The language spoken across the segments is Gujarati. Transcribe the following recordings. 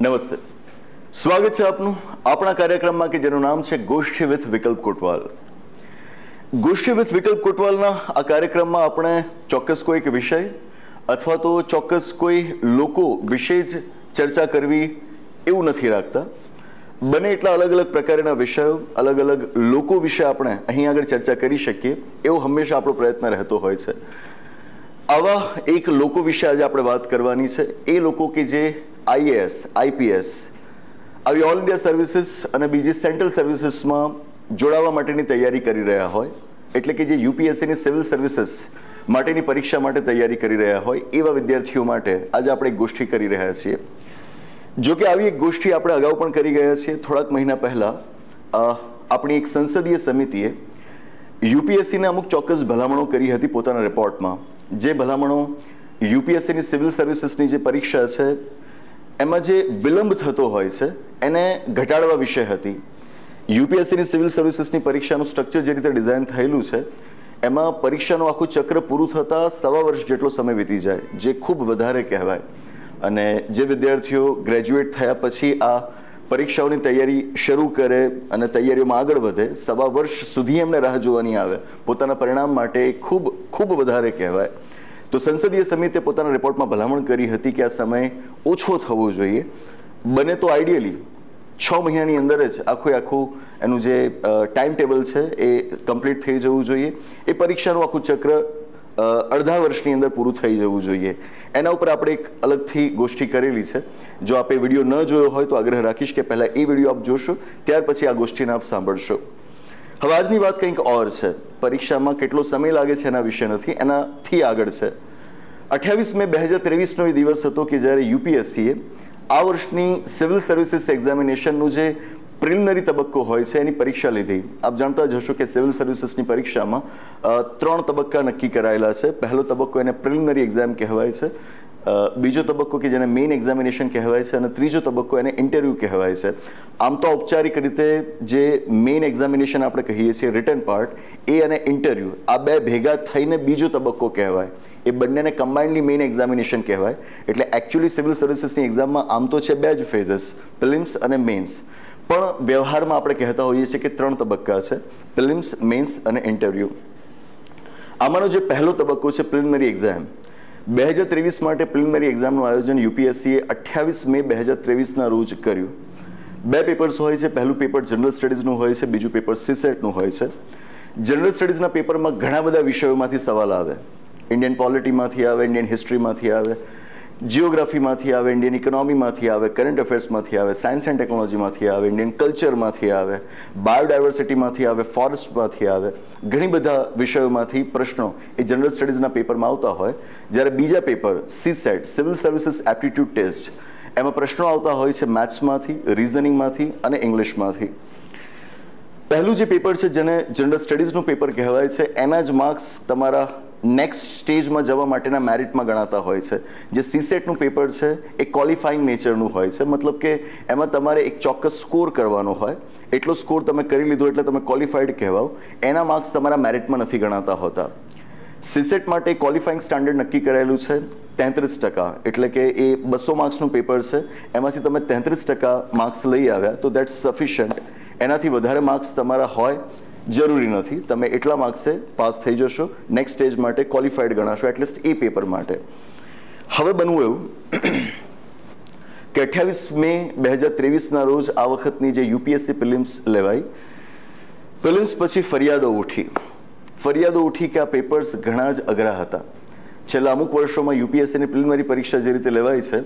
નમસ્તે, સ્વાગત છે આપનું આપણા કાર્યક્રમમાં કે જેનું નામ છે ગોષ્ઠી વિથ વિકલ્પ કોટવાલ. ગોષ્ઠી વિથ વિકલ્પ કોટવાલના આ કાર્યક્રમમાં આપણે ચોક્કસ કોઈ એક વિષય અથવા તો ચોક્કસ કોઈ લોકો વિશે જ ચર્ચા કરવી એવું નથી રાખતા. બને એટલા અલગ અલગ પ્રકારના વિષયો, અલગ અલગ લોકો વિશે આપણે અહીં આગળ ચર્ચા કરી શકીએ એવો હંમેશા આપણો પ્રયત્ન રહેતો હોય છે. આવા એક લોકો વિશે આજે આપણે વાત કરવાની છે. એ લોકો કે જે IAS, IPS આવી ઓલ ઇન્ડિયા સર્વિસીસ અને બીજી સેન્ટ્રલ સર્વિસીસમાં જોડાવા માટેની તૈયારી કરી રહ્યા હોય, એટલે કે જે UPSCની સિવિલ સર્વિસીસ માટેની પરીક્ષા માટે તૈયારી કરી રહ્યા હોય એવા વિદ્યાર્થીઓ માટે આજે આપણે એક ગોષ્ઠી કરી રહ્યા છીએ. જો કે આવી એક ગોષ્ઠી આપણે અગાઉ પણ કરી ગયા છીએ. થોડાક મહિના પહેલા આપણી એક સંસદીય સમિતિએ UPSCને અમુક ચોક્કસ ભલામણો કરી હતી પોતાના રિપોર્ટમાં. જે ભલામણો UPSCની સિવિલ સર્વિસીસની જે પરીક્ષા છે એમાં જે વિલંબ થતો હોય છે એને ઘટાડવા વિશે હતી. UPSCની સિવિલ સર્વિસીસની પરીક્ષાનું સ્ટ્રક્ચર જે રીતે ડિઝાઇન થયેલું છે એમાં પરીક્ષાનું આખું ચક્ર પૂરું થતાં 1.5 વર્ષ જેટલો સમય વીતી જાય, જે ખૂબ વધારે કહેવાય. અને જે વિદ્યાર્થીઓ ગ્રેજ્યુએટ થયા પછી આ પરીક્ષાઓની તૈયારી શરૂ કરે અને તૈયારીઓમાં આગળ વધે, 1.5 વર્ષ સુધી એમને રાહ જોવાની આવે પોતાના પરિણામ માટે, એ ખૂબ ખૂબ વધારે કહેવાય. તો સંસદીય સમિતિએ પોતાના રિપોર્ટમાં ભલામણ કરી હતી કે આ સમય ઓછો થવો જોઈએ. બને તો આઈડિયલી 6 મહિનાની અંદર જ આખું એનું જે ટાઈમ ટેબલ છે એ કમ્પ્લીટ થઈ જવું જોઈએ. એ પરીક્ષાનું આખું ચક્ર અડધા વર્ષની અંદર પૂરું થઈ જવું જોઈએ. એના ઉપર આપણે એક અલગથી ગોષ્ઠી કરેલી છે. જો આપે વિડીયો ન જોયો હોય તો આગ્રહ રાખીશ કે પહેલાં એ વિડીયો આપ જોશો, ત્યાર પછી આ ગોષ્ઠીને આપ સાંભળશો. હવે આજની વાત કંઈક ઓર છે. પરીક્ષામાં કેટલો સમય લાગે છે એના વિશે નથી, એનાથી આગળ છે. 28 મે 2023નો એ દિવસ હતો કે જ્યારે UPSCએ આ વર્ષની સિવિલ સર્વિસીસ એક્ઝામિનેશનનું જે પ્રિલિમિનરી તબક્કો હોય છે એની પરીક્ષા લીધી. આપ જાણતા જ હશો કે સિવિલ સર્વિસીસની પરીક્ષામાં 3 તબક્કા નક્કી કરાયેલા છે. પહેલો તબક્કો એને પ્રિલિમિનરી એક્ઝામ કહેવાય છે, બીજો તબક્કો કે જેને મેઇન એક્ઝામિનેશન કહેવાય છે, અને ત્રીજો તબક્કો એને ઇન્ટરવ્યૂ કહેવાય છે. આમ તો ઔપચારિક રીતે જે મેઇન એક્ઝામિનેશન આપણે કહીએ છીએ રિટન પાર્ટ, એ અને ઇન્ટરવ્યૂ આ બે ભેગા થઈને બીજો તબક્કો કહેવાય. એ બંનેને કમ્બાઇન્ડલી મેઇન એક્ઝામિનેશન કહેવાય. એટલે એકચ્યુઅલી સિવિલ સર્વિસીસની એક્ઝામમાં આમ તો છે 2 જ ફેઝિસ, પ્રિલિમ્સ અને મેઇન્સ, પણ વ્યવહારમાં આપણે કહેતા હોઈએ છીએ કે 3 તબક્કા છે, પ્રિલિમ્સ, મેઇન્સ અને ઇન્ટરવ્યૂ. આમાંનો જે પહેલો તબક્કો છે પ્રિલિમિનરી એક્ઝામ, 2023 માટે પ્રિલિમિનરી એક્ઝામનું આયોજન UPSCએ 28 મે 2023ના રોજ કર્યું. 2 પેપર્સ હોય છે. પહેલું પેપર જનરલ સ્ટડીઝનું હોય છે, બીજું પેપર CSATનું હોય છે. જનરલ સ્ટડીઝના પેપરમાં ઘણા બધા વિષયોમાંથી સવાલ આવે. ઇન્ડિયન પોલિટીમાંથી આવે, ઇન્ડિયન હિસ્ટ્રીમાંથી આવે, જિયોગ્રાફીમાંથી આવે, ઇન્ડિયન ઇકોનોમીમાંથી આવે, કરંટ અફેર્સમાંથી આવે, સાયન્સ એન્ડ ટેકનોલોજીમાંથી આવે, ઇન્ડિયન કલ્ચરમાંથી આવે, બાયોડાયવર્સિટીમાંથી આવે, ફોરેસ્ટમાંથી આવે. ઘણી બધા વિષયોમાંથી પ્રશ્નો એ જનરલ સ્ટડીઝના પેપરમાં આવતા હોય. જ્યારે બીજા paper CSAT, civil services aptitude test, એમાં પ્રશ્નો આવતા હોય છે મેથ્સમાંથી, રિઝનિંગમાંથી અને ઇંગ્લિશમાંથી. પહેલું જે પેપર છે જેને જનરલ સ્ટડીઝનું પેપર કહેવાય છે, એના જ માર્ક્સ તમારા નેક્સ્ટ સ્ટેજમાં જવા માટેના મેરિટમાં ગણાતા હોય છે. જે CSATનું પેપર છે એ ક્વોલિફાઈંગ નેચરનું હોય છે, મતલબ કે એમાં તમારે એક ચોક્કસ સ્કોર કરવાનો હોય. એટલો સ્કોર તમે કરી લીધો એટલે તમે ક્વોલિફાઈડ કહેવાઓ. એના માર્ક્સ તમારા મેરિટમાં નથી ગણાતા હોતા. CSAT માટે ક્વોલિફાઈંગ સ્ટાન્ડર્ડ નક્કી કરાયેલું છે 33%, એટલે કે એ 200 માર્ક્સનું પેપર છે, એમાંથી તમે 33% માર્ક્સ લઈ આવ્યા તો દેટ્સ સફિશિયન્ટ. એનાથી વધારે માર્ક્સ તમારા હોય જરૂરી નથી. તમે એટલા માર્ક્સે પાસ થઈ જશો, નેક્સ્ટ સ્ટેજ માટે ક્વોલિફાઈડ ગણાશો, એટલીસ્ટ એ પેપર માટે. હવે બનવું એવું કે 28 મે 2023ના રોજ આ વખતની જે UPSC પ્રિલિમ્સ લેવાઈ. પ્રિલિમ્સ પછી ફરિયાદો ઉઠી કે આ પેપર્સ ઘણા જ અઘરા હતા. છેલ્લા અમુક વર્ષોમાં UPSCની પ્રિલિમિનરી પરીક્ષા જે રીતે લેવાય છે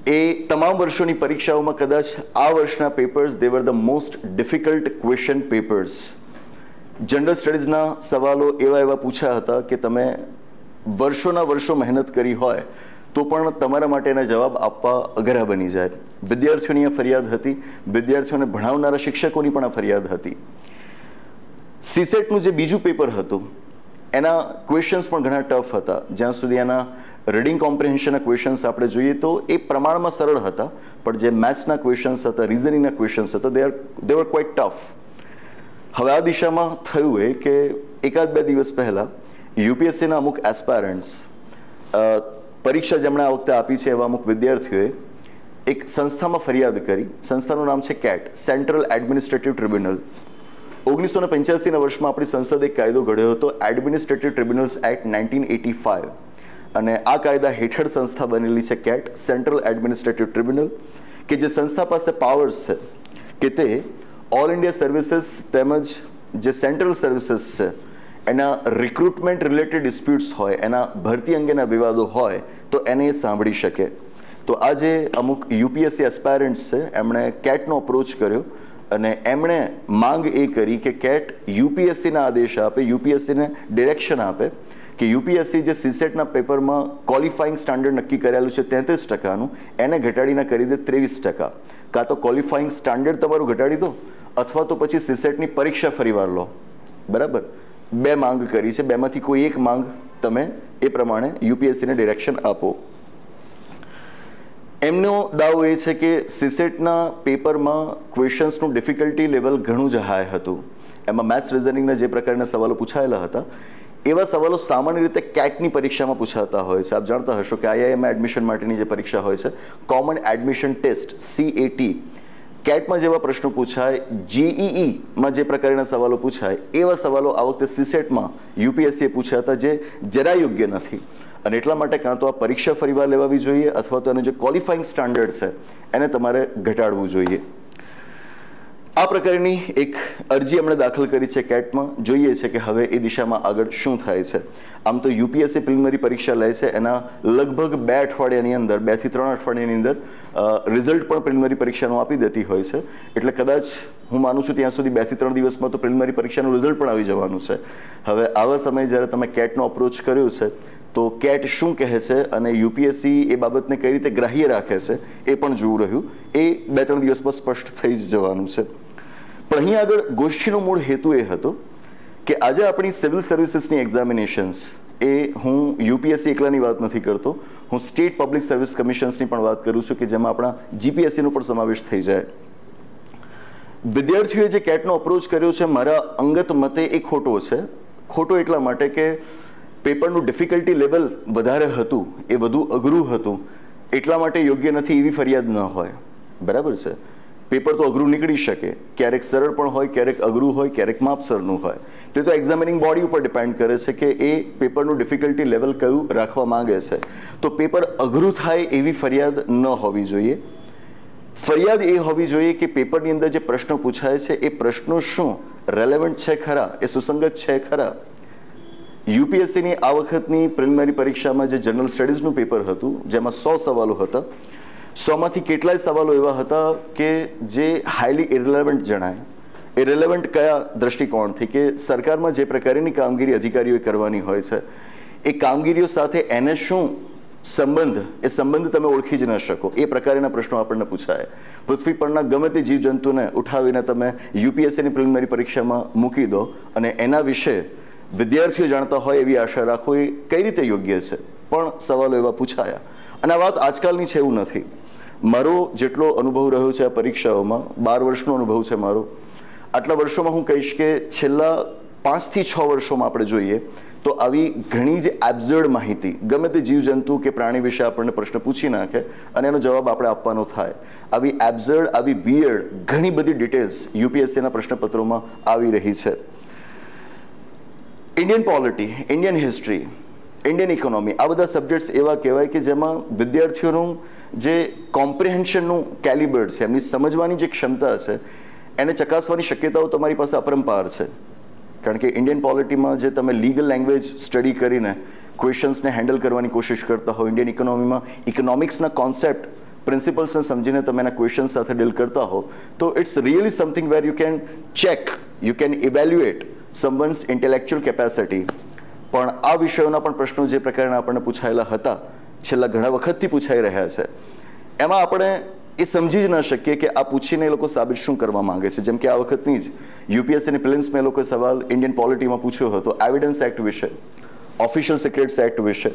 એ તમામ વર્ષોની પરીક્ષાઓમાં કદાચ આ વર્ષના papers they were the most difficult question papers. General સ્ટડીઝના સવાલો એવા પૂછ્યા હતા કે તમે વર્ષોના વર્ષો મહેનત કરી હોય તો પણ તમારા માટેના જવાબ આપવા અઘરા બની જાય. વિદ્યાર્થીઓની આ ફરિયાદ હતી, વિદ્યાર્થીઓને ભણાવનારા શિક્ષકોની પણ આ ફરિયાદ હતી. CSATનું જે બીજું પેપર હતું એના ક્વેશ્ચન્સ પણ ઘણા ટફ હતા. જ્યાં સુધી એના રીડિંગ કોમ્પ્રિહેન્શનના ક્વેશ્ચન્સ આપણે જોઈએ તો એ પ્રમાણમાં સરળ હતા, પણ જે મેથ્સના ક્વેશ્ચન્સ હતા, રિઝનિંગના ક્વેશ્ચન્સ હતા, દે વર ક્વાઇટ ટફ. હવે આ દિશામાં થયું એ કે 1-2 દિવસ પહેલાં UPSCના અમુક એસ્પાયરન્ટ્સ, પરીક્ષા જેમણે આ વખતે આપી છે એવા અમુક વિદ્યાર્થીઓએ એક સંસ્થામાં ફરિયાદ કરી. સંસ્થાનું નામ છે કેટ, સેન્ટ્રલ એડમિનિસ્ટ્રેટિવ ટ્રિબ્યુનલ. 1985ના વર્ષમાં આપણી સંસદે એક કાયદો ઘડ્યો હતો, એડમિનિસ્ટ્રેટિવ ટ્રિબ્યુનલ્સ એક્ટ 1985, અને આ કાયદા હેઠળ સંસ્થા બનેલી છે કેટ, સેન્ટ્રલ એડમિનિસ્ટ્રેટિવ ટ્રિબ્યુનલ, કે જે સંસ્થા પાસે પાવર્સ છે કે તે ઓલ ઇન્ડિયા સર્વિસીસ તેમજ જે સેન્ટ્રલ સર્વિસીસ છે એના રિક્રુટમેન્ટ રિલેટેડ ડિસ્પ્યુટ્સ હોય, એના ભરતી અંગેના વિવાદો હોય તો એને સાંભળી શકે. તો આજે અમુક યુપીએસસી એસ્પાયરન્ટ્સ છે, એમણે કેટનો અપ્રોચ કર્યો અને એમણે માંગ એ કરી કે કેટ યુપીએસસીના આદેશ આપે, યુપીએસસીને ડિરેક્શન આપે કે યુપીએસસી જે સીસેટના પેપરમાં ક્વોલિફાઈંગ સ્ટાન્ડર્ડ નક્કી કરેલું છે 33%, એને ઘટાડીને કરી દે 23%. કાં તો ક્વોલિફાઈંગ સ્ટાન્ડર્ડ તમારું ઘટાડી દો અથવા તો પછી સીસેટની પરીક્ષા ફરીવાર લો. બરાબર, બે માંગ કરી છે, બેમાંથી કોઈ એક માંગ તમે એ પ્રમાણે યુપીએસસીને ડિરેક્શન આપો. એમનો દાવો એ છે કે સીસેટના પેપરમાં ક્વેશ્ચન્સનું ડિફિકલ્ટી લેવલ ઘણું જ હાઈ હતું. એમાં મેથ્સ રિઝનિંગના જે પ્રકારના સવાલો પૂછાયેલા હતા એવા સવાલો સામાન્ય રીતે કેટની પરીક્ષામાં પૂછાતા હોય છે. આપ જાણતા હશો કે આઈઆઈએમ એડમિશન માટેની જે પરીક્ષા હોય છે, કોમન એડમિશન ટેસ્ટ CAT, કેટમાં જેવા પ્રશ્નો પૂછાય, GEEમાં જે પ્રકારના સવાલો પૂછાય એવા સવાલો આ વખતે સીસેટમાં યુપીએસસીએ પૂછ્યા હતા, જે જરા યોગ્ય નથી. અને એટલા માટે કાં તો આ પરીક્ષા ફરીવાર લેવાવી જોઈએ અથવા તો એનું જે ક્વોલિફાઈંગ સ્ટાન્ડર્ડ છે એને તમારે ઘટાડવું જોઈએ. આ પ્રકારની એક અરજી એમણે દાખલ કરી છે કેટમાં. જોઈએ છે કે હવે એ દિશામાં આગળ શું થાય છે. આમ તો યુપીએસસી પ્રિલિમિનરી પરીક્ષા લે છે, એના લગભગ 2 અઠવાડિયાની અંદર, 2 થી 3 અઠવાડિયાની અંદર રિઝલ્ટ પણ પ્રિલિમિનરી પરીક્ષાનું આપી દેતી હોય છે. એટલે કદાચ હું માનું છું ત્યાં સુધી 2 થી 3 દિવસમાં તો પ્રિલિમિનરી પરીક્ષાનું રિઝલ્ટ પણ આવી જવાનું છે. હવે આવા સમયે જ્યારે તમે કેટનો અપ્રોચ કર્યો છે તો કેટ શું કહે છે અને યુપીએસસી એ બાબતને કઈ રીતે ગ્રાહ્ય રાખે છે એ પણ જોવું રહ્યું. એ 2-3 દિવસમાં સ્પષ્ટ થઈ જ જવાનું છે. પણ અહીં આગળ ગોષ્ઠીનો મૂળ હેતુ એ હતો કે આજે આપણી સિવિલ સર્વિસીસની એક્ઝામિનેશન્સ, એ હું યુપીએસસી એકલાની વાત નથી કરતો, હું સ્ટેટ પબ્લિક સર્વિસ કમિશન્સની પણ વાત કરું છું કે જેમાં આપણા જીપીએસસીનો પણ સમાવેશ થઈ જાય. વિદ્યાર્થીઓએ જે કેટનો અપ્રોચ કર્યો છે, મારા અંગત મતે એ ખોટો છે. ખોટો એટલા માટે કે પેપરનું ડિફિકલ્ટી લેવલ વધારે હતું, એ વધુ અઘરું હતું, એટલા માટે યોગ્ય નથી એવી ફરિયાદ ન હોય. બરાબર છે, પેપર તો અઘરું નીકળી શકે, ક્યારેક સરળ પણ હોય, ક્યારેક અઘરું હોય, ક્યારેક માપસરનું હોય. તે તો એક્ઝામિનિંગ બોડી ઉપર ડિપેન્ડ કરે છે કે એ પેપરનું ડિફિકલ્ટી લેવલ કયું રાખવા માંગે છે. તો પેપર અઘરું થાય એવી ફરિયાદ ન હોવી જોઈએ. ફરિયાદ એ હોવી જોઈએ કે પેપરની અંદર જે પ્રશ્નો પૂછાય છે એ પ્રશ્નો શું રેલેવન્ટ છે ખરા, એ સુસંગત છે ખરા. યુપીએસસીની આ વખતની પ્રિલિમિનરી પરીક્ષામાં જે જનરલ સ્ટડીઝનું પેપર હતું, જેમાં 100 સવાલો હતા, 100માંથી કેટલાય સવાલો એવા હતા કે જે હાઈલી ઇરેલેવન્ટ જણાય. ઇરેલેવન્ટ કયા દ્રષ્ટિકોણથી? કે સરકારમાં જે પ્રકારની કામગીરી અધિકારીઓએ કરવાની હોય છે એ કામગીરીઓ સાથે એને શું સંબંધ, એ સંબંધ તમે ઓળખી જ ન શકો એ પ્રકારના પ્રશ્નો આપણને પૂછાય. પૃથ્વી પરના ગમે તે જીવજંતુને ઉઠાવીને તમે યુપીએસસીની પ્રિલિમિનરી પરીક્ષામાં મૂકી દો અને એના વિશે વિદ્યાર્થીઓ જાણતા હોય એવી આશા રાખો, એ કઈ રીતે યોગ્ય છે? પણ સવાલો એવા પૂછાયા. અને આ વાત આજકાલની છે એવું નથી. મારો જેટલો અનુભવ રહ્યો છે આ પરીક્ષાઓમાં, 12 વર્ષનો અનુભવ છે મારો, આટલા વર્ષોમાં હું કહીશ કે છેલ્લા 5 થી 6 વર્ષોમાં આપણે જોઈએ તો આવી ઘણી જ એબ્સર્ડ માહિતી, ગમે તે જીવજંતુ કે પ્રાણી વિશે આપણને પ્રશ્ન પૂછી નાખે અને એનો જવાબ આપણે આપવાનો થાય, આવી એબ્સર્ડ, આવી વિયર્ડ ઘણી બધી ડિટેલ્સ યુપીએસસીના પ્રશ્નપત્રોમાં આવી રહી છે. Indian polity, Indian history, Indian economy, આ બધા સબ્જેક્ટ્સ એવા કહેવાય કે જેમાં વિદ્યાર્થીઓનું જે કોમ્પ્રિહેન્શનનું કેલિબર છે, એમની સમજવાની જે ક્ષમતા છે, એને ચકાસવાની શક્યતાઓ તમારી પાસે અપરંપાર છે. કારણ કે ઇન્ડિયન પોલિટીમાં જે તમે લીગલ લેંગ્વેજ સ્ટડી કરીને ક્વેશ્ચન્સને હેન્ડલ કરવાની કોશિશ કરતા હો, ઇન્ડિયન ઇકોનોમીમાં ઇકોનોમિક્સના કોન્સેપ્ટ, પ્રિન્સિપલ્સને સમજીને તમે એના ક્વેશ્ચન સાથે ડીલ કરતા હો, તો it's really something where you can check, you can evaluate someone's intellectual capacity. પણ આ વિષયોના પણ પ્રશ્નો જે પ્રકારના આપણને પૂછાયેલા હતા, છેલ્લા ઘણા વખતથી પૂછાઈ રહ્યા છે, એમાં આપણે એ સમજી જ ન શકીએ કે આ પૂછીને એ લોકો સાબિત શું કરવા માંગે છે. જેમ કે આ વખતની જ યુપીએસસીની પ્રિલિમ્સમાં એ લોકોએ સવાલ ઇન્ડિયન પોલિટીમાં પૂછ્યો હતો એવિડન્સ એક્ટ વિશે, ઓફિશિયલ સિક્રેટ્સ એક્ટ વિશે.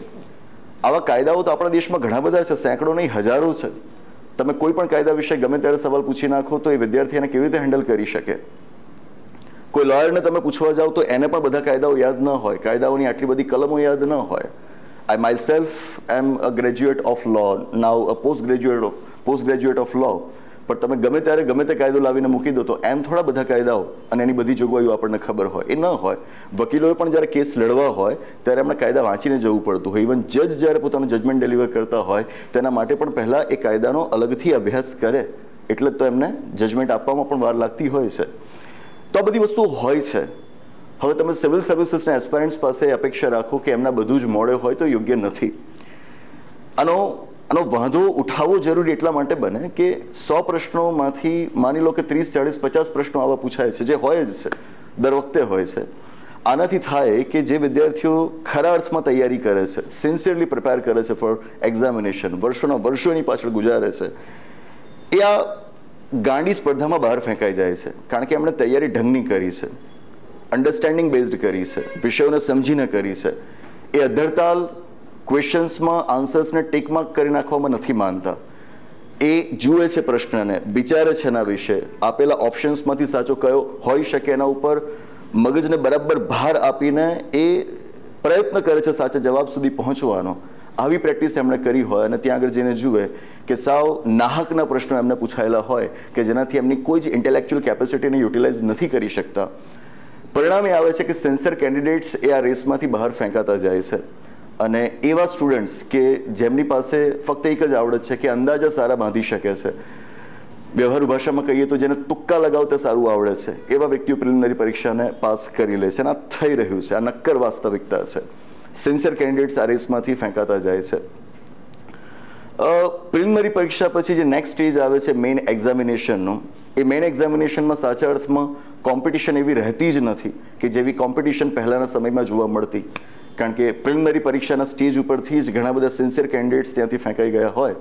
આવા કાયદાઓ તો આપણા દેશમાં ઘણા બધા છે, સેંકડો નહીં હજારો છે. તમે કોઈ પણ કાયદા વિશે ગમે ત્યારે સવાલ પૂછી નાખો તો એ વિદ્યાર્થી એને કેવી રીતે હેન્ડલ કરી શકે? કોઈ લોયરને તમે પૂછવા જાઓ તો એને પણ બધા કાયદાઓ યાદ ન હોય, કાયદાઓની આટલી બધી કલમો યાદ ન હોય. I myself am a graduate of law, now a post graduate of law, પણ તમે ગમે ત્યારે ગમે તે કાયદો લાવીને મૂકી દો તો એમ થોડા બધા કાયદાઓ અને એની બધી જોગવાઈઓ આપણને ખબર હોય, એ ન હોય. વકીલોએ પણ જ્યારે કેસ લડવા હોય ત્યારે એમને કાયદા વાંચીને જવું પડતું હોય. ઇવન જજ જ્યારે પોતાનું જજમેન્ટ ડિલિવર કરતા હોય તેના માટે પણ પહેલાં એ કાયદાનો અલગથી અભ્યાસ કરે, એટલે તો એમને જજમેન્ટ આપવામાં પણ વાર લાગતી હોય છે. તો આ બધી વસ્તુઓ હોય છે. હવે તમે સિવિલ સર્વિસીસના એસ્પાયરન્ટ્સ પાસે અપેક્ષા રાખો કે એમના બધું જ મોડે હોય તો યોગ્ય નથી. આનો વાંધો ઉઠાવવો જરૂરી એટલા માટે બને કે 100 પ્રશ્નોમાંથી માની લો કે 30, 40, 50 પ્રશ્નો આવા પૂછાય છે, જે હોય જ છે, દર વખતે હોય છે. આનાથી થાય કે જે વિદ્યાર્થીઓ ખરા અર્થમાં તૈયારી કરે છે, સિન્સિયરલી પ્રિપેર કરે છે ફોર એક્ઝામિનેશન, વર્ષો એની પાછળ ગુજારે છે, એ આ ગાંડી સ્પર્ધામાં બહાર ફેંકાઈ જાય છે. કારણ કે એમણે તૈયારી ઢંગની કરી છે, અન્ડરસ્ટેન્ડિંગ બેઝડ કરી છે, વિષયોને સમજીને કરી છે. એ અધરતાલ ક્વેશ્ચન્સમાં આન્સર્સને ટિક માર્ક કરી નાખવામાં નથી માનતા. એ જુએ છે પ્રશ્નને, વિચારે છે એના વિશે, આપેલા ઓપ્શન્સમાંથી સાચો કયો હોઈ શકે એના ઉપર મગજને બરાબર ભાર આપીને એ પ્રયત્ન કરે છે સાચા જવાબ સુધી પહોંચવાનો. આવી પ્રેક્ટિસ એમણે કરી હોય અને ત્યાં આગળ જઈને જુએ કે સાવ નાહકના પ્રશ્નો એમને પૂછાયેલા હોય કે જેનાથી એમની કોઈ જ ઇન્ટેલેક્ચ્યુઅલ કેપેસિટીને યુટિલાઇઝ નથી કરી શકતા. પરિણામ એ આવે છે કે સિન્સિયર કેન્ડિડેટ્સ એ આ રેસમાંથી બહાર ફેંકાતા જાય છે. અને એવા સ્ટુડન્ટ્સ કે જેમની પાસે ફક્ત એક જ આવડત છે કે અંદાજા સારા બાંધી શકે છે, વ્યવહારુ ભાષામાં કહીએ તો જેને તુક્કા લગાવતા સારું આવડે છે, એવા વ્યક્તિઓ પ્રિલિમિનરી પરીક્ષાને પાસ કરી લે છે. અને આ થઈ રહ્યું છે, આ નક્કર વાસ્તવિકતા છે. સિન્સિયર કેન્ડિડેટ્સ આ રેસમાંથી ફેંકાતા જાય છે. પ્રિલિમિનરી પરીક્ષા પછી જે નેક્સ્ટ સ્ટેજ આવે છે મેઇન એક્ઝામિનેશનનું, એ મેઇન એક્ઝામિનેશનમાં સાચા અર્થમાં કોમ્પિટિશન એવી રહેતી જ નથી કે જેવી કોમ્પિટિશન પહેલાંના સમયમાં જોવા મળતી. કારણ કે પ્રિલિમિનરી પરીક્ષાના સ્ટેજ ઉપરથી જ ઘણા બધા સિન્સિયર કેન્ડિડેટ્સ ત્યાંથી ફેંકાઈ ગયા હોય,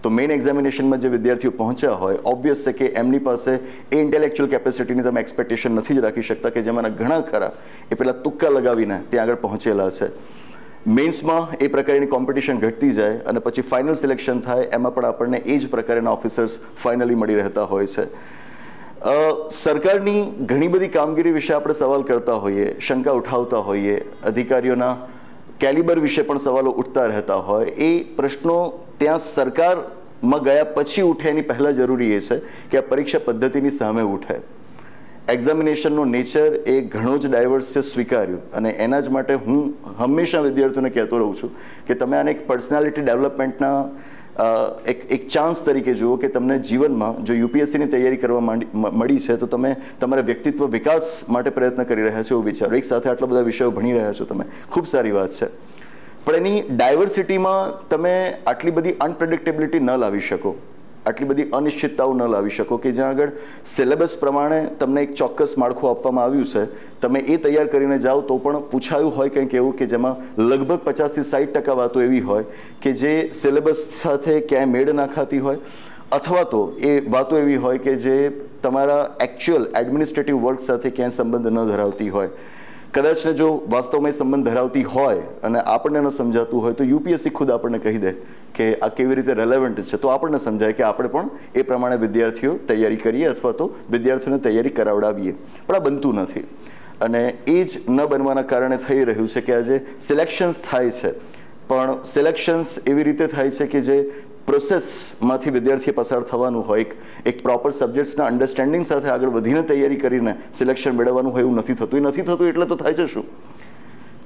તો મેઇન એક્ઝામિનેશનમાં જે વિદ્યાર્થીઓ પહોંચ્યા હોય, ઓબ્વિયસ છે કે એમની પાસે એ ઇન્ટેલેક્ચ્યુઅલ કેપેસિટીની તમે એક્સપેક્ટેશન નથી જ રાખી શકતા કે જેમાંના ઘણા ખરા એ પેલા તુક્કા લગાવીને ત્યાં આગળ પહોંચેલા છે. મેઇન્સમાં એ પ્રકારની કોમ્પિટિશન ઘટતી જાય અને પછી ફાઇનલ સિલેક્શન થાય, એમાં પણ આપણને એ જ પ્રકારના ઓફિસર્સ ફાઇનલી મળી રહેતા હોય છે. સરકારની ઘણી બધી કામગીરી વિશે આપણે સવાલ કરતા હોઈએ, શંકા ઉઠાવતા હોઈએ, અધિકારીઓના કેલિબર વિશે પણ સવાલો ઉઠતા રહેતા હોય. એ પ્રશ્નો ત્યાં સરકારમાં ગયા પછી ઉઠે એની પહેલાં જરૂરી એ છે કે આ પરીક્ષા પદ્ધતિની સામે ઉઠે. એક્ઝામિનેશનનો નેચર એ ઘણો જ ડાયવર્સ છે, સ્વીકાર્યું. અને એના જ માટે હું હંમેશા વિદ્યાર્થીઓને કહેતો રહું છું કે તમે આને એક પર્સનાલિટી ડેવલપમેન્ટના એક ચાન્સ તરીકે જુઓ કે તમને જીવનમાં જો યુપીએસસીની તૈયારી કરવા મળી છે તો તમે તમારા વ્યક્તિત્વ વિકાસ માટે પ્રયત્ન કરી રહ્યા છો એવું વિચારો. એક સાથે આટલા બધા વિષયો ભણી રહ્યા છો તમે, ખૂબ સારી વાત છે. પણ એની ડાયવર્સિટીમાં તમે આટલી બધી અનપ્રેડિક્ટેબિલિટી ન લાવી શકો, આટલી બધી અનિશ્ચિતતાઓ ન લાવી શકો કે જ્યાં આગળ સિલેબસ પ્રમાણે તમને એક ચોક્કસ માળખું આપવામાં આવ્યું છે, તમે એ તૈયાર કરીને જાઓ તો પણ પૂછાયું હોય કંઈક એવું કે જેમાં લગભગ 50 થી 60% વાતો એવી હોય કે જે સિલેબસ સાથે ક્યાંય મેળ ના ખાતી હોય, અથવા તો એ વાતો એવી હોય કે જે તમારા એકચ્યુઅલ એડમિનિસ્ટ્રેટિવ વર્ક સાથે ક્યાંય સંબંધ ન ધરાવતી હોય. કદાચ ને જો વાસ્તવમાં સંબંધ ધરાવતી હોય અને આપણને ન સમજાતું હોય તો યુપીએસસી ખુદ આપણને કહી દે કે આ કેવી રીતે રેલેવન્ટ છે, તો આપણને સમજાય કે આપણે પણ એ પ્રમાણે વિદ્યાર્થીઓ તૈયારી કરીએ અથવા તો વિદ્યાર્થીઓને તૈયારી કરાવડાવીએ. પણ આ બનતું નથી અને એ જ ન બનવાના કારણે થઈ રહ્યું છે કે આજે સિલેક્શન્સ થાય છે, પણ સિલેક્શન્સ એવી રીતે થાય છે કે જે પ્રોસેસમાંથી વિદ્યાર્થીએ પસાર થવાનું હોય, એક પ્રોપર સબ્જેક્ટ્સના અન્ડરસ્ટેન્ડિંગ સાથે આગળ વધીને તૈયારી કરીને સિલેક્શન મેળવવાનું હોય એવું નથી થતું. એ નથી થતું એટલે તો થાય છે શું?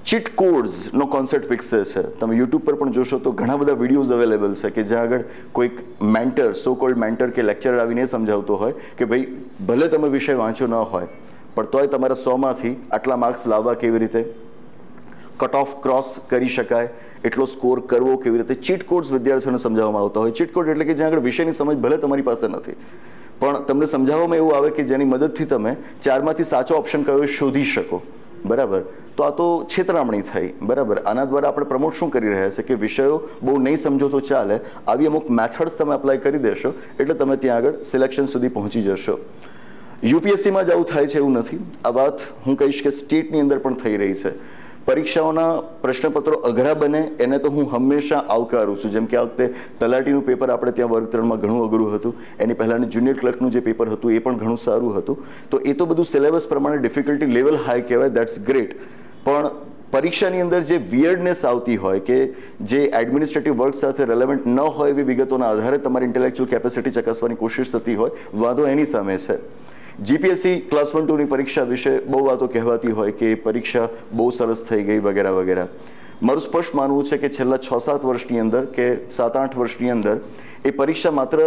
ચીટ કોડ્સનો કોન્સેપ્ટ ફિક્સ છે. તમે યુટ્યુબ પર પણ જોશો તો ઘણા બધા વિડીયોઝ અવેલેબલ છે કે જ્યાં આગળ કોઈક મેન્ટર, સો કોલ્ડ મેન્ટર કે લેક્ચરર આવીને સમજાવતો હોય કે ભાઈ ભલે તમે વિષય વાંચ્યો ન હોય પણ તોય તમારા 100માંથી આટલા માર્ક્સ લાવવા કેવી રીતે, કટ ઓફ ક્રોસ કરી શકાય, એટલો સ્કોર કરવો કેવી રીતે, ચીટ કોડ્સ વિદ્યાર્થીઓને સમજાવવામાં આવતા હોય. ચીટ કોડ એટલે કે જ્યાં આગળ વિષયની સમજ ભલે તમારી પાસે નથી પણ તમને સમજાવવામાં એવું આવે કે જેની મદદથી તમે 4માંથી સાચો ઓપ્શન કયો શોધી શકો. બરાબર, તો આ તો છેતરામણી થઈ. બરાબર, આના દ્વારા આપણે પ્રમોટ શું કરી રહ્યા છે કે વિષયો બહુ નહીં સમજો તો ચાલે, આવી અમુક મેથડ્સ તમે અપ્લાય કરી દેશો એટલે તમે ત્યાં આગળ સિલેક્શન સુધી પહોંચી જશો. યુપીએસસીમાં જ આવું થાય છે એવું નથી. આ વાત હું કહીશ કે સ્ટેટની અંદર પણ થઈ રહી છે. પરીક્ષાઓના પ્રશ્નપત્રો અઘરા બને એને તો હું હંમેશા આવકારું છું. જેમ કે આ વખતે તલાટીનું પેપર આપણે ત્યાં વર્ગ 3માં ઘણું અઘરું હતું, એની પહેલાંની જુનિયર ક્લર્કનું જે પેપર હતું એ પણ ઘણું સારું હતું. તો એ તો બધું સિલેબસ પ્રમાણે ડિફિકલ્ટી લેવલ હાઈ કહેવાય, દેટ્સ ગ્રેટ. પણ પરીક્ષાની અંદર જે વિયર્ડનેસ આવતી હોય કે જે એડમિનિસ્ટ્રેટિવ વર્ક સાથે રેલેવન્ટ ન હોય એવી વિગતોના આધારે તમારી ઇન્ટેલેક્ચ્યુઅલ કેપેસિટી ચકાસવાની કોશિશ થતી હોય, વાંધો એની સામે છે. જીપીએસસી ક્લાસ 1-2ની પરીક્ષા વિશે બહુ વાતો કહેવાતી હોય કે પરીક્ષા બહુ સરસ થઈ ગઈ વગેરે વગેરે. મારું સ્પષ્ટ માનવું છે કે છેલ્લા 6-7 વર્ષની અંદર કે 7-8 વર્ષની અંદર એ પરીક્ષા માત્ર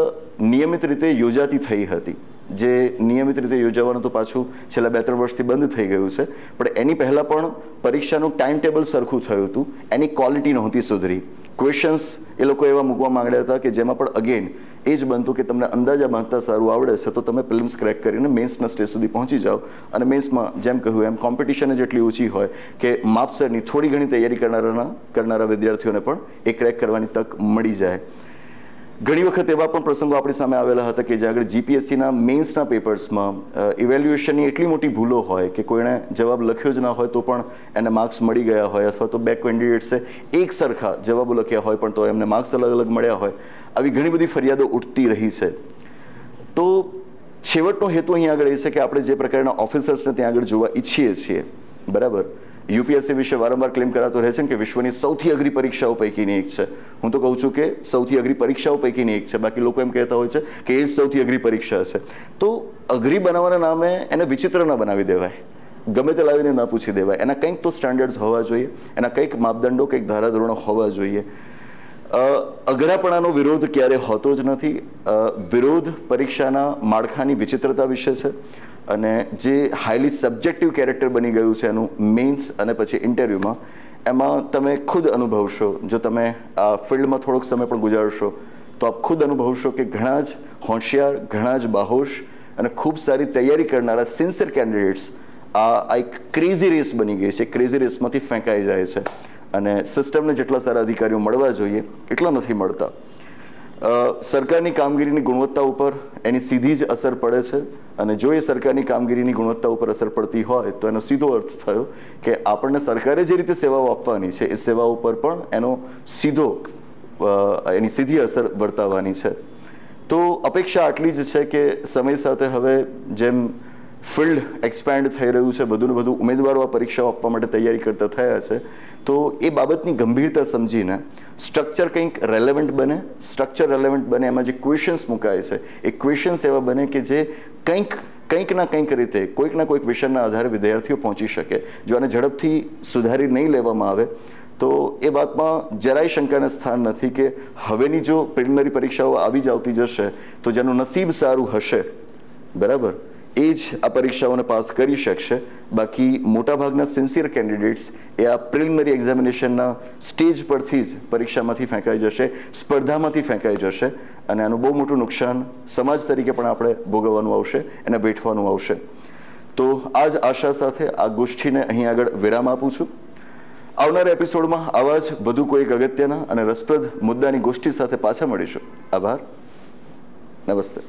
નિયમિત રીતે યોજાતી થઈ હતી. જે નિયમિત રીતે યોજાવાનું તો પાછું છેલ્લા 2-3 વર્ષથી બંધ થઈ ગયું છે, પણ એની પહેલાં પણ પરીક્ષાનું ટાઈમ ટેબલ સરખું થયું હતું, એની ક્વોલિટી નહોતી સુધરી. ક્વેશ્ચન્સ એ લોકો એવા મૂકવા માંગ્યા હતા કે જેમાં પણ અગેન એ જ બનતું કે તમને અંદાજા બાંધતા સારું આવડે છે તો તમે પ્રિલિમ્સ ક્રેક કરીને મેન્સના સ્ટેજ સુધી પહોંચી જાઓ, અને મેન્સમાં જેમ કહ્યું એમ કોમ્પિટિશન જ એટલી ઓછી હોય કે માપસરની થોડી ઘણી તૈયારી કરનારા વિદ્યાર્થીઓને પણ એ ક્રેક કરવાની તક મળી જાય. ઘણી વખત એવા પણ પ્રસંગો આપણી સામે આવેલા હતા કે જ્યાં આગળ જીપીએસસીના મેન્સના પેપર્સમાં ઇવેલ્યુએશનની એટલી મોટી ભૂલો હોય કે કોઈને જવાબ લખ્યો જ ના હોય તો પણ એને માર્ક્સ મળી ગયા હોય, અથવા તો બે કેન્ડિડેટ્સે એક સરખા જવાબો લખ્યા હોય પણ તો એમને માર્ક્સ અલગ અલગ મળ્યા હોય. આવી ઘણી બધી ફરિયાદો ઉઠતી રહી છે. તો છેવટનો હેતુ અહીં આગળ એ છે કે આપણે જે પ્રકારના ઓફિસર્સને ત્યાં આગળ જોવા ઈચ્છીએ છીએ, બરાબર. યુપીએસસી વિશે વારંવાર ક્લેમ કરાતો રહે છે કે વિશ્વની સૌથી અઘરી પરીક્ષાઓ પૈકીની એક છે. હું તો કહું છું કે સૌથી અઘરી પરીક્ષાઓ પૈકીની એક છે, બાકી લોકો એમ કહેતા હોય છે કે એ જ સૌથી અઘરી પરીક્ષા છે. તો અઘરી બનાવવાના નામે એને વિચિત્ર ના બનાવી દેવાય, ગમે તે લાવીને ના પૂછી દેવાય. એના કંઈક તો સ્ટાન્ડર્ડ્સ હોવા જોઈએ, એના કંઈક માપદંડો, કંઈક ધારાધોરણો હોવા જોઈએ. અઘરાપણાનો વિરોધ ક્યારે હોતો જ નથી. વિરોધ પરીક્ષાના માળખાની વિચિત્રતા વિશે છે, અને જે હાઈલી સબ્જેક્ટિવ કેરેક્ટર બની ગયું છે એનું મેન્સ અને પછી ઇન્ટરવ્યૂમાં, એમાં તમે ખુદ અનુભવશો. જો તમે આ ફિલ્ડમાં થોડોક સમય પણ ગુજારશો તો આપ ખુદ અનુભવશો કે ઘણા જ હોશિયાર, ઘણા જ બાહોશ અને ખૂબ સારી તૈયારી કરનારા સિન્સિયર કેન્ડિડેટ્સ આ એક ક્રેઝી રેસ બની ગઈ છે. ક્રેઝી રેસમાંથી ફેંકાઈ જાય છે, અને સિસ્ટમને જેટલા સારા અધિકારીઓ મળવા જોઈએ એટલા નથી મળતા. સરકારની કામગીરીની ગુણવત્તા ઉપર એની સીધી જ અસર પડે છે, અને જો એ સરકારની કામગીરીની ગુણવત્તા ઉપર અસર પડતી હોય તો એનો સીધો અર્થ થયો કે આપણને સરકારે જે રીતે સેવાઓ આપવાની છે એ સેવાઓ ઉપર પણ એની સીધી અસર વર્તાવવાની છે. તો અપેક્ષા આટલી જ છે કે સમય સાથે હવે જેમ ફિલ્ડ એક્સપેન્ડ થઈ રહ્યું છે, વધુને વધુ ઉમેદવારો આ પરીક્ષાઓ આપવા માટે તૈયારી કરતા થયા છે, તો એ બાબતની ગંભીરતા સમજીને સ્ટ્રક્ચર કંઈક રેલેવન્ટ બને. સ્ટ્રક્ચર રેલેવન્ટ બને, એમાં જે ક્વેશ્ચન્સ મુકાય છે એ ક્વેશ્ચન્સ એવા બને કે જે કંઈક ના કંઈક રીતે કોઈક ના કોઈક વિષયના આધારે વિદ્યાર્થીઓ પહોંચી શકે. જો આને ઝડપથી સુધારી નહીં લેવામાં આવે તો એ વાતમાં જરાય શંકાને સ્થાન નથી કે હવેની જો પ્રિલિમિનરી પરીક્ષાઓ આવી જ આવતી જશે તો જેનું નસીબ સારું હશે, બરાબર, એ જ આ પરીક્ષાઓને પાસ કરી શકશે. બાકી મોટાભાગના સિન્સિયર કેન્ડિડેટ્સ એ આ પ્રિલિમિનરી એક્ઝામિનેશનના સ્ટેજ પરથી જ પરીક્ષામાંથી ફેંકાઈ જશે, સ્પર્ધામાંથી ફેંકાઈ જશે, અને આનું બહુ મોટું નુકસાન સમાજ તરીકે પણ આપણે ભોગવવાનું આવશે, એને વેઠવાનું આવશે. તો આ જ આશા સાથે આ ગોષ્ઠીને અહીં આગળ વિરામ આપું છું. આવનારા એપિસોડમાં આવા જ વધુ કોઈ એક અગત્યના અને રસપ્રદ મુદ્દાની ગોષ્ઠી સાથે પાછા મળીશું. આભાર. નમસ્તે.